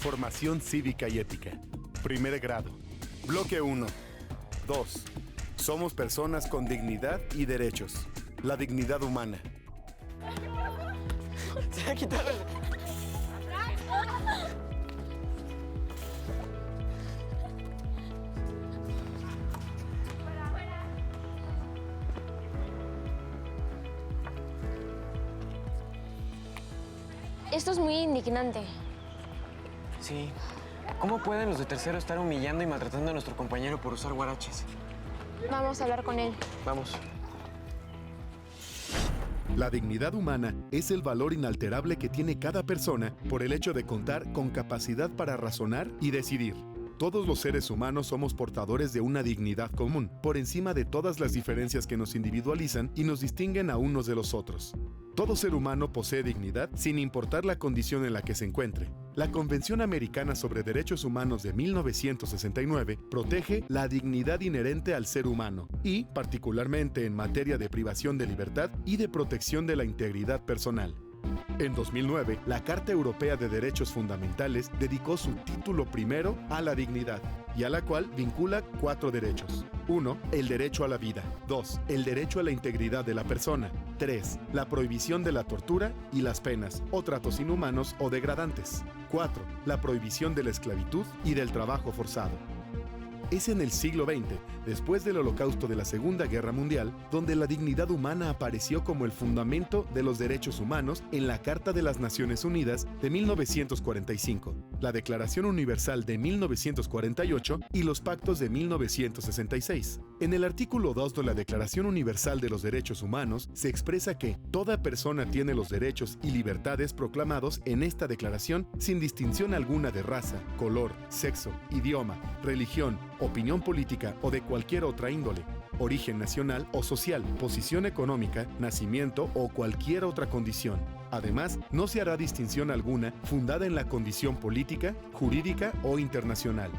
Formación cívica y ética. Primer grado. Bloque 1. 2. Somos personas con dignidad y derechos. La dignidad humana. Se va a quitar el... Esto es muy indignante. Sí. ¿Cómo pueden los de tercero estar humillando y maltratando a nuestro compañero por usar guaraches? Vamos a hablar con él. Vamos. La dignidad humana es el valor inalterable que tiene cada persona por el hecho de contar con capacidad para razonar y decidir. Todos los seres humanos somos portadores de una dignidad común, por encima de todas las diferencias que nos individualizan y nos distinguen a unos de los otros. Todo ser humano posee dignidad sin importar la condición en la que se encuentre. La Convención Americana sobre Derechos Humanos de 1969 protege la dignidad inherente al ser humano y, particularmente en materia de privación de libertad y de protección de la integridad personal. En 2009, la Carta Europea de Derechos Fundamentales dedicó su título primero a la dignidad, y a la cual vincula 4 derechos. 1. El derecho a la vida. 2. El derecho a la integridad de la persona. 3. La prohibición de la tortura y las penas, o tratos inhumanos o degradantes. 4. La prohibición de la esclavitud y del trabajo forzado. Es en el siglo XX, después del Holocausto de la Segunda Guerra Mundial, donde la dignidad humana apareció como el fundamento de los derechos humanos en la Carta de las Naciones Unidas de 1945, la Declaración Universal de 1948 y los Pactos de 1966. En el artículo 2 de la Declaración Universal de los Derechos Humanos se expresa que toda persona tiene los derechos y libertades proclamados en esta declaración sin distinción alguna de raza, color, sexo, idioma, religión, opinión política o de cualquier otra índole, origen nacional o social, posición económica, nacimiento o cualquier otra condición. Además, no se hará distinción alguna fundada en la condición política, jurídica o internacional.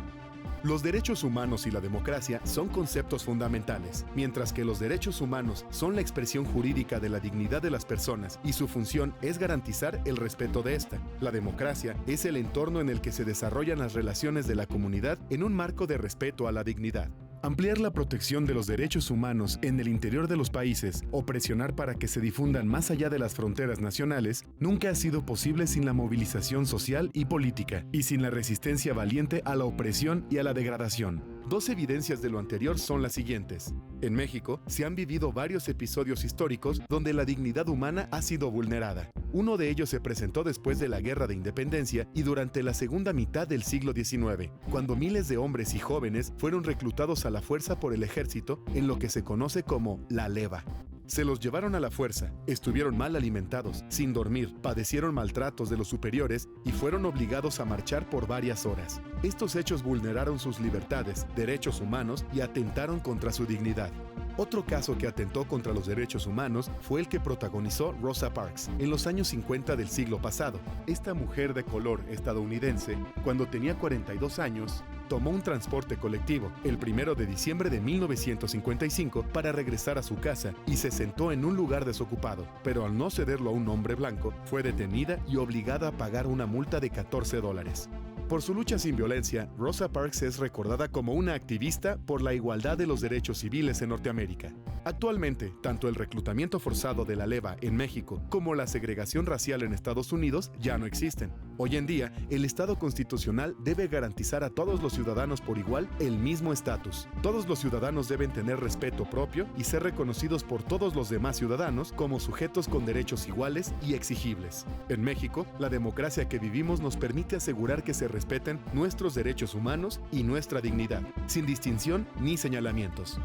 Los derechos humanos y la democracia son conceptos fundamentales, mientras que los derechos humanos son la expresión jurídica de la dignidad de las personas y su función es garantizar el respeto de esta. La democracia es el entorno en el que se desarrollan las relaciones de la comunidad en un marco de respeto a la dignidad. Ampliar la protección de los derechos humanos en el interior de los países o presionar para que se difundan más allá de las fronteras nacionales nunca ha sido posible sin la movilización social y política y sin la resistencia valiente a la opresión y a la degradación. 2 evidencias de lo anterior son las siguientes. En México se han vivido varios episodios históricos donde la dignidad humana ha sido vulnerada. Uno de ellos se presentó después de la Guerra de Independencia y durante la segunda mitad del siglo XIX, cuando miles de hombres y jóvenes fueron reclutados a la fuerza por el ejército en lo que se conoce como la leva. Se los llevaron a la fuerza, estuvieron mal alimentados, sin dormir, padecieron maltratos de los superiores y fueron obligados a marchar por varias horas. Estos hechos vulneraron sus libertades, derechos humanos y atentaron contra su dignidad. Otro caso que atentó contra los derechos humanos fue el que protagonizó Rosa Parks en los años 50 del siglo pasado. Esta mujer de color estadounidense, cuando tenía 42 años, tomó un transporte colectivo el 1 de diciembre de 1955 para regresar a su casa y se sentó en un lugar desocupado, pero al no cederlo a un hombre blanco, fue detenida y obligada a pagar una multa de $14. Por su lucha sin violencia, Rosa Parks es recordada como una activista por la igualdad de los derechos civiles en Norteamérica. Actualmente, tanto el reclutamiento forzado de la leva en México como la segregación racial en Estados Unidos ya no existen. Hoy en día, el Estado constitucional debe garantizar a todos los ciudadanos por igual el mismo estatus. Todos los ciudadanos deben tener respeto propio y ser reconocidos por todos los demás ciudadanos como sujetos con derechos iguales y exigibles. En México, la democracia que vivimos nos permite asegurar que se respeten nuestros derechos humanos y nuestra dignidad, sin distinción ni señalamientos.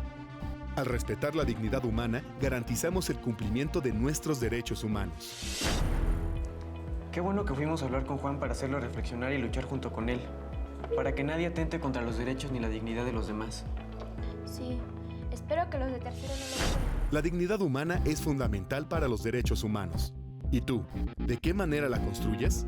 Al respetar la dignidad humana, garantizamos el cumplimiento de nuestros derechos humanos. Qué bueno que fuimos a hablar con Juan para hacerlo reflexionar y luchar junto con él, para que nadie atente contra los derechos ni la dignidad de los demás. Sí, espero que los de tercero no lo hagan. La dignidad humana es fundamental para los derechos humanos. ¿Y tú, de qué manera la construyes?